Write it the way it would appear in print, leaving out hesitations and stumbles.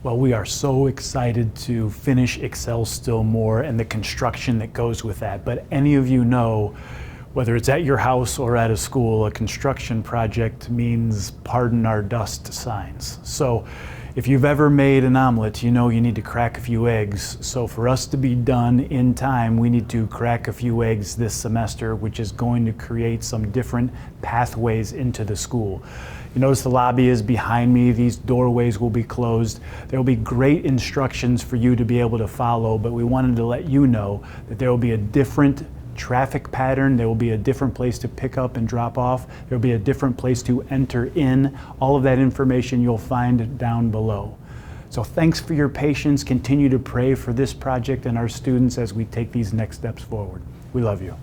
Well, we are so excited to finish Excel Still More and the construction that goes with that. But any of you know, whether it's at your house or at a school, a construction project means pardon our dust signs. So if you've ever made an omelet, you know you need to crack a few eggs. So for us to be done in time, we need to crack a few eggs this semester, which is going to create some different pathways into the school. You notice the lobby is behind me. These doorways will be closed. There will be great instructions for you to be able to follow, but we wanted to let you know that there will be a different traffic pattern. There will be a different place to pick up and drop off. There will be a different place to enter in. All of that information you'll find down below. So thanks for your patience. Continue to pray for this project and our students as we take these next steps forward. We love you.